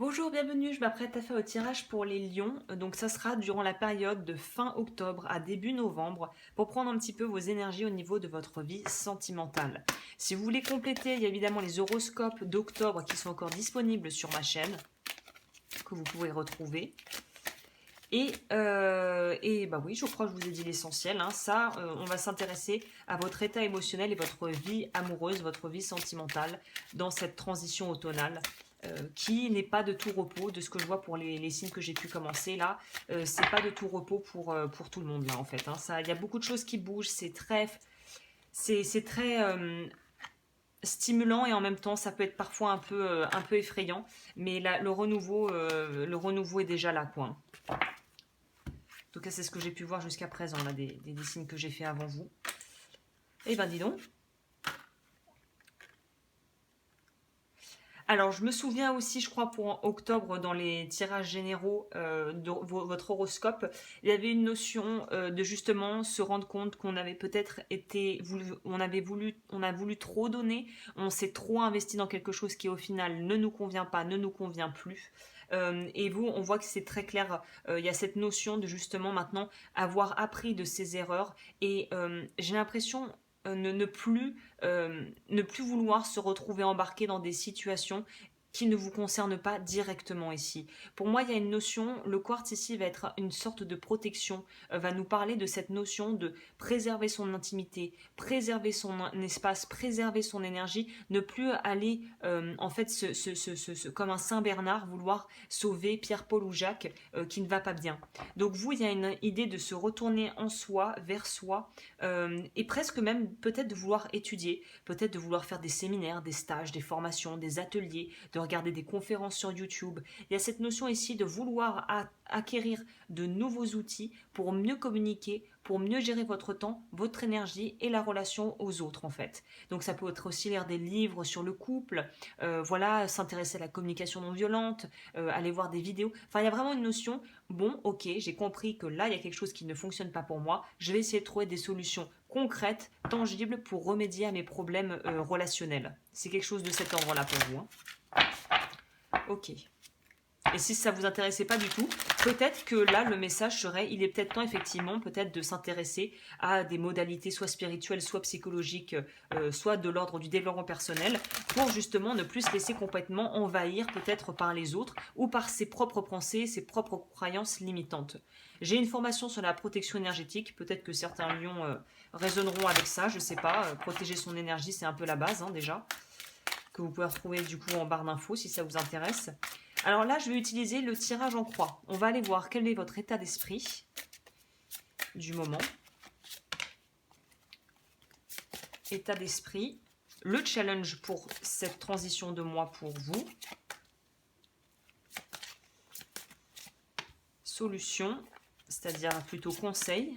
Bonjour, bienvenue, je m'apprête à faire le tirage pour les lions. Donc ça sera durant la période de fin octobre à début novembre pour prendre un petit peu vos énergies au niveau de votre vie sentimentale. Si vous voulez compléter, il y a évidemment les horoscopes d'octobre qui sont encore disponibles sur ma chaîne, que vous pouvez retrouver. Et bah oui, je crois que je vous ai dit l'essentiel. On va s'intéresser à votre état émotionnel et votre vie amoureuse, votre vie sentimentale dans cette transition automnale. Qui n'est pas de tout repos, de ce que je vois pour les signes que j'ai pu commencer là, c'est pas de tout repos pour tout le monde là en fait. Il y a beaucoup de choses qui bougent, c'est très stimulant et en même temps ça peut être parfois un peu effrayant, mais là, le renouveau est déjà là quoi. En tout cas, c'est ce que j'ai pu voir jusqu'à présent, là, des signes que j'ai fait avant vous. Eh ben, dis donc. Alors, je me souviens aussi, je crois, pour octobre, dans les tirages généraux de votre horoscope, il y avait une notion de justement se rendre compte qu'on avait peut-être on a voulu trop donner, on s'est trop investi dans quelque chose qui au final ne nous convient pas, ne nous convient plus. Et vous, on voit que c'est très clair. Il y a cette notion de justement maintenant avoir appris de ses erreurs. Et j'ai l'impression ne plus vouloir se retrouver embarqué dans des situations qui ne vous concernent pas directement ici. Pour moi, il y a une notion, le quartz ici va être une sorte de protection, va nous parler de cette notion de préserver son intimité, préserver son espace, préserver son énergie, ne plus aller en fait comme un Saint Bernard vouloir sauver Pierre-Paul ou Jacques qui ne va pas bien. Donc vous, il y a une idée de se retourner en soi, vers soi, et presque même peut-être de vouloir étudier, peut-être de vouloir faire des séminaires, des stages, des formations, des ateliers, de regarder des conférences sur YouTube. Il y a cette notion ici de vouloir acquérir de nouveaux outils pour mieux communiquer, pour mieux gérer votre temps, votre énergie et la relation aux autres en fait. Donc ça peut être aussi lire des livres sur le couple, voilà, s'intéresser à la communication non violente, aller voir des vidéos. Enfin, il y a vraiment une notion, bon, ok, j'ai compris que là, il y a quelque chose qui ne fonctionne pas pour moi, je vais essayer de trouver des solutions concrètes, tangibles pour remédier à mes problèmes relationnels. C'est quelque chose de cet ordre-là pour vous. Ok. Et si ça vous intéressait pas du tout, peut-être que là le message serait, il est peut-être temps effectivement peut-être de s'intéresser à des modalités soit spirituelles, soit psychologiques, soit de l'ordre du développement personnel, pour justement ne plus se laisser complètement envahir peut-être par les autres ou par ses propres pensées, ses propres croyances limitantes. J'ai une formation sur la protection énergétique, peut-être que certains lions résonneront avec ça, je sais pas, protéger son énergie c'est un peu la base déjà, que vous pouvez retrouver du coup en barre d'infos si ça vous intéresse. Alors là, je vais utiliser le tirage en croix. On va aller voir quel est votre état d'esprit du moment. État d'esprit. Le challenge pour cette transition de mois pour vous. Solution, c'est-à-dire plutôt conseil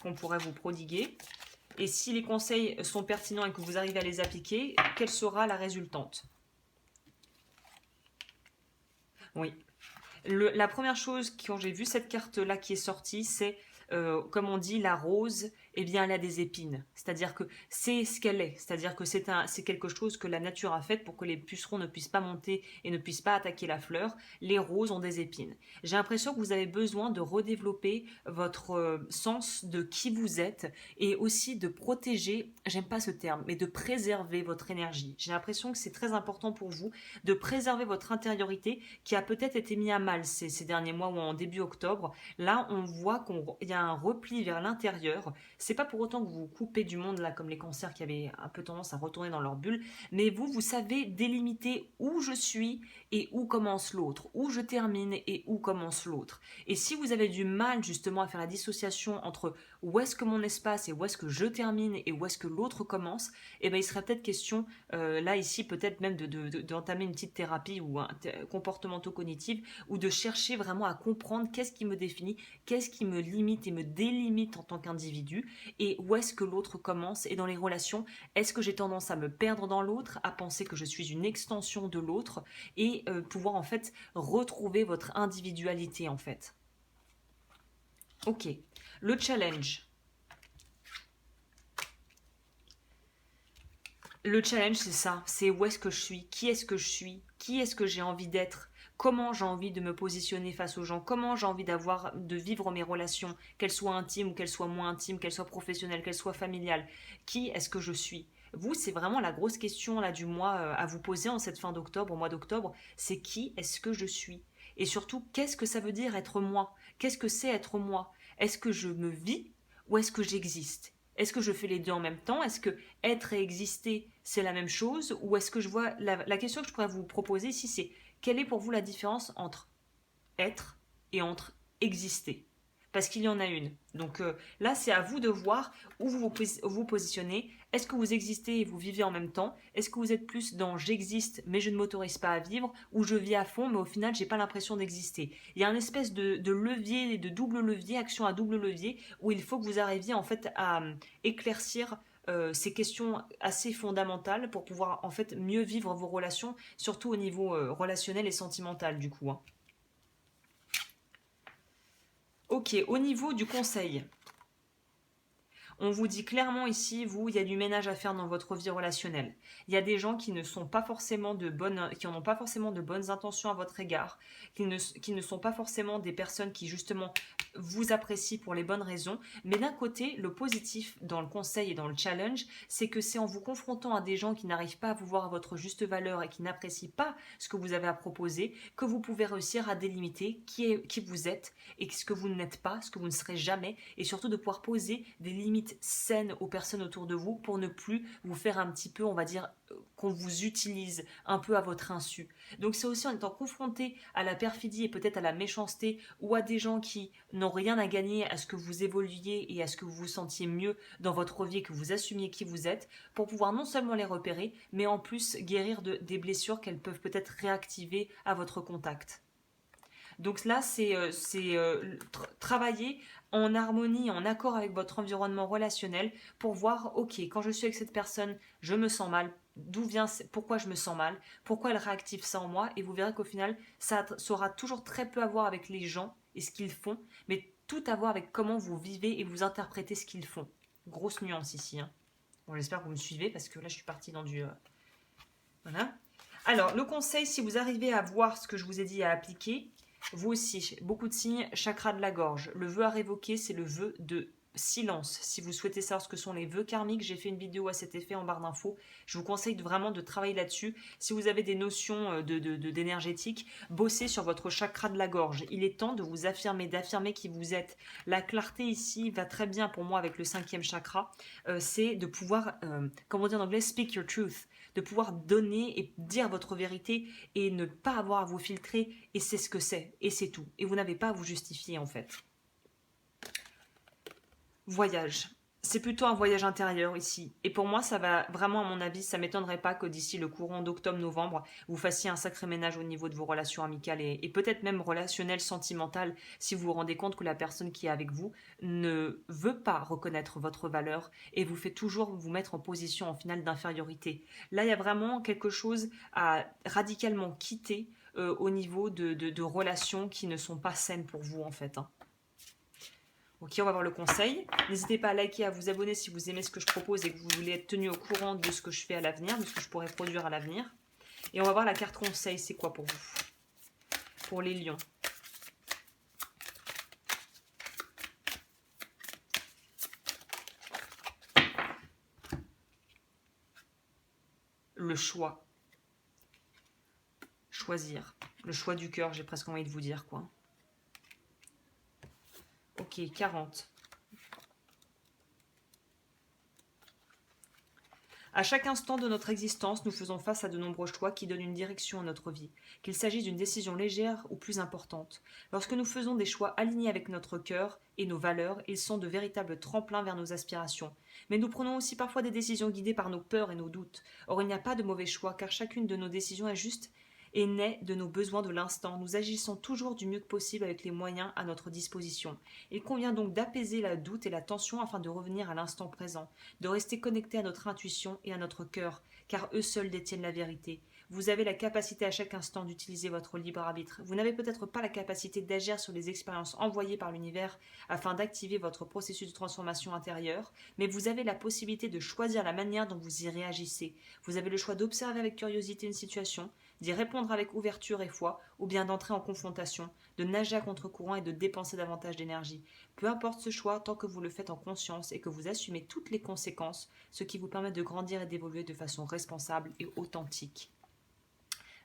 qu'on pourrait vous prodiguer. Et si les conseils sont pertinents et que vous arrivez à les appliquer, quelle sera la résultante? Oui. La première chose, quand j'ai vu cette carte-là qui est sortie, c'est, comme on dit, la rose, eh bien, elle a des épines. C'est-à-dire que c'est ce qu'elle est. C'est-à-dire que c'est quelque chose que la nature a fait pour que les pucerons ne puissent pas monter et ne puissent pas attaquer la fleur. Les roses ont des épines. J'ai l'impression que vous avez besoin de redévelopper votre sens de qui vous êtes et aussi de protéger, j'aime pas ce terme, mais de préserver votre énergie. J'ai l'impression que c'est très important pour vous de préserver votre intériorité qui a peut-être été mis à mal ces derniers mois ou en début octobre. Là, on voit qu'il y a un repli vers l'intérieur. C'est pas pour autant que vous vous coupez du monde là comme les cancers qui avaient un peu tendance à retourner dans leur bulle, mais vous savez délimiter où je suis et où commence l'autre, où je termine et où commence l'autre. Et si vous avez du mal justement à faire la dissociation entre où est-ce que mon espace et où est-ce que je termine et où est-ce que l'autre commence, eh ben il serait peut-être question là ici peut-être même d'entamer une petite thérapie ou un comportemental-cognitive ou de chercher vraiment à comprendre qu'est-ce qui me définit, qu'est-ce qui me limite et me délimite en tant qu'individu et où est-ce que l'autre commence. Et dans les relations, est-ce que j'ai tendance à me perdre dans l'autre, à penser que je suis une extension de l'autre et pouvoir en fait retrouver votre individualité en fait. Ok, le challenge. Le challenge, c'est ça. C'est où est-ce que je suis, qui est-ce que je suis, qui est-ce que j'ai envie d'être, comment j'ai envie de me positionner face aux gens, comment j'ai envie de vivre mes relations, qu'elles soient intimes ou qu'elles soient moins intimes, qu'elles soient professionnelles, qu'elles soient familiales. Qui est-ce que je suis? Vous, c'est vraiment la grosse question là du mois à vous poser en cette fin d'octobre, au mois d'octobre. C'est qui est-ce que je suis? Et surtout, qu'est-ce que ça veut dire être moi? Qu'est-ce que c'est être moi? Est-ce que je me vis ou est-ce que j'existe? Est-ce que je fais les deux en même temps? Est-ce que être et exister, c'est la même chose? Ou est-ce que je vois... La question que je pourrais vous proposer ici, c'est quelle est pour vous la différence entre être et entre exister? Parce qu'il y en a une. Donc là, c'est à vous de voir où vous positionnez. Est-ce que vous existez et vous vivez en même temps? Est-ce que vous êtes plus dans j'existe mais je ne m'autorise pas à vivre? Ou je vis à fond mais au final, j'ai pas l'impression d'exister? Il y a un espèce de levier, de double levier, action à double levier, où il faut que vous arriviez en fait à éclaircir ces questions assez fondamentales pour pouvoir en fait mieux vivre vos relations, surtout au niveau relationnel et sentimental du coup, hein. Ok, au niveau du conseil, on vous dit clairement ici, vous, il y a du ménage à faire dans votre vie relationnelle. Il y a des gens qui ne sont pas forcément qui n'ont pas forcément de bonnes intentions à votre égard, qui ne sont pas forcément des personnes qui justement vous apprécient pour les bonnes raisons. Mais d'un côté, le positif dans le conseil et dans le challenge, c'est que c'est en vous confrontant à des gens qui n'arrivent pas à vous voir à votre juste valeur et qui n'apprécient pas ce que vous avez à proposer, que vous pouvez réussir à délimiter qui vous êtes et ce que vous n'êtes pas, ce que vous ne serez jamais, et surtout de pouvoir poser des limites saines aux personnes autour de vous pour ne plus vous faire un petit peu, on va dire, qu'on vous utilise un peu à votre insu. Donc c'est aussi en étant confronté à la perfidie et peut-être à la méchanceté ou à des gens qui n'ont rien à gagner à ce que vous évoluiez et à ce que vous vous sentiez mieux dans votre vie et que vous assumiez qui vous êtes, pour pouvoir non seulement les repérer, mais en plus guérir des blessures qu'elles peuvent peut-être réactiver à votre contact. Donc là, c'est travailler en harmonie, en accord avec votre environnement relationnel pour voir, ok, quand je suis avec cette personne, je me sens mal. D'où vient, pourquoi je me sens mal, pourquoi elle réactive ça en moi, et vous verrez qu'au final, ça aura toujours très peu à voir avec les gens et ce qu'ils font, mais tout à voir avec comment vous vivez et vous interprétez ce qu'ils font. Grosse nuance ici, hein. Bon, j'espère que vous me suivez parce que là, je suis partie dans du... Voilà. Alors, le conseil, si vous arrivez à voir ce que je vous ai dit à appliquer, vous aussi, beaucoup de signes, chakra de la gorge. Le vœu à révoquer, c'est le vœu de silence. Si vous souhaitez savoir ce que sont les vœux karmiques, j'ai fait une vidéo à cet effet en barre d'infos. Je vous conseille vraiment de travailler là-dessus. Si vous avez des notions d'énergétique, bossez sur votre chakra de la gorge. Il est temps de vous affirmer, d'affirmer qui vous êtes. La clarté ici va très bien pour moi avec le 5e chakra. C'est de pouvoir, comment dire en anglais, speak your truth, de pouvoir donner et dire votre vérité et ne pas avoir à vous filtrer, et c'est ce que c'est, et c'est tout. Et vous n'avez pas à vous justifier en fait. Voyage. C'est plutôt un voyage intérieur ici. Et pour moi, ça va vraiment, à mon avis, ça m'étonnerait pas que d'ici le courant d'octobre-novembre, vous fassiez un sacré ménage au niveau de vos relations amicales et peut-être même relationnelles, sentimentales, si vous vous rendez compte que la personne qui est avec vous ne veut pas reconnaître votre valeur et vous fait toujours vous mettre en position en finale d'infériorité. Là, il y a vraiment quelque chose à radicalement quitter au niveau de relations qui ne sont pas saines pour vous en fait, hein. Ok, on va voir le conseil. N'hésitez pas à liker, à vous abonner si vous aimez ce que je propose et que vous voulez être tenu au courant de ce que je fais à l'avenir, de ce que je pourrais produire à l'avenir. Et on va voir la carte conseil, c'est quoi pour vous? Pour les lions. Le choix. Choisir. Le choix du cœur, j'ai presque envie de vous dire quoi. Ok, 40. À chaque instant de notre existence, nous faisons face à de nombreux choix qui donnent une direction à notre vie, qu'il s'agisse d'une décision légère ou plus importante. Lorsque nous faisons des choix alignés avec notre cœur et nos valeurs, ils sont de véritables tremplins vers nos aspirations. Mais nous prenons aussi parfois des décisions guidées par nos peurs et nos doutes. Or, il n'y a pas de mauvais choix, car chacune de nos décisions est juste et naît de nos besoins de l'instant. Nous agissons toujours du mieux que possible avec les moyens à notre disposition. Il convient donc d'apaiser la doute et la tension afin de revenir à l'instant présent, de rester connecté à notre intuition et à notre cœur, car eux seuls détiennent la vérité. Vous avez la capacité à chaque instant d'utiliser votre libre arbitre. Vous n'avez peut-être pas la capacité d'agir sur les expériences envoyées par l'univers afin d'activer votre processus de transformation intérieure, mais vous avez la possibilité de choisir la manière dont vous y réagissez. Vous avez le choix d'observer avec curiosité une situation, d'y répondre avec ouverture et foi, ou bien d'entrer en confrontation, de nager à contre-courant et de dépenser davantage d'énergie. Peu importe ce choix, tant que vous le faites en conscience et que vous assumez toutes les conséquences, ce qui vous permet de grandir et d'évoluer de façon responsable et authentique.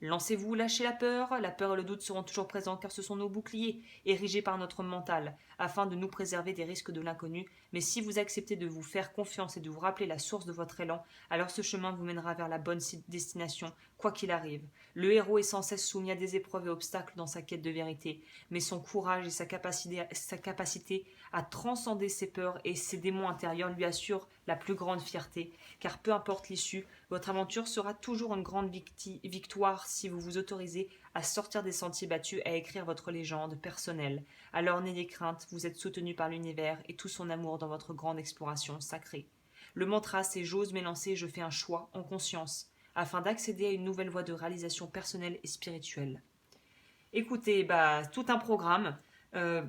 Lancez-vous, lâchez la peur et le doute seront toujours présents car ce sont nos boucliers, érigés par notre mental, afin de nous préserver des risques de l'inconnu, mais si vous acceptez de vous faire confiance et de vous rappeler la source de votre élan, alors ce chemin vous mènera vers la bonne destination, quoi qu'il arrive. Le héros est sans cesse soumis à des épreuves et obstacles dans sa quête de vérité, mais son courage et sa capacité à transcender ses peurs et ses démons intérieurs lui assurent la plus grande fierté, car peu importe l'issue, votre aventure sera toujours une grande victoire si vous vous autorisez à sortir des sentiers battus et à écrire votre légende personnelle. Alors n'ayez crainte, vous êtes soutenu par l'univers et tout son amour dans votre grande exploration sacrée. Le mantra, c'est j'ose m'élancer, je fais un choix en conscience, afin d'accéder à une nouvelle voie de réalisation personnelle et spirituelle. Écoutez, tout un programme. Euh,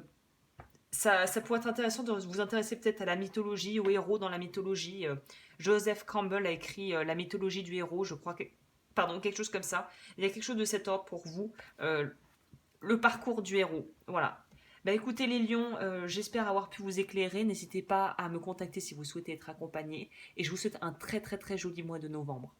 ça pourrait être intéressant de vous intéresser peut-être à la mythologie, aux héros dans la mythologie. Joseph Campbell a écrit La mythologie du héros, je crois que... Pardon, quelque chose comme ça. Il y a quelque chose de cet ordre pour vous. Le parcours du héros. Voilà. Écoutez les lions, j'espère avoir pu vous éclairer. N'hésitez pas à me contacter si vous souhaitez être accompagné. Et je vous souhaite un très très très joli mois de novembre.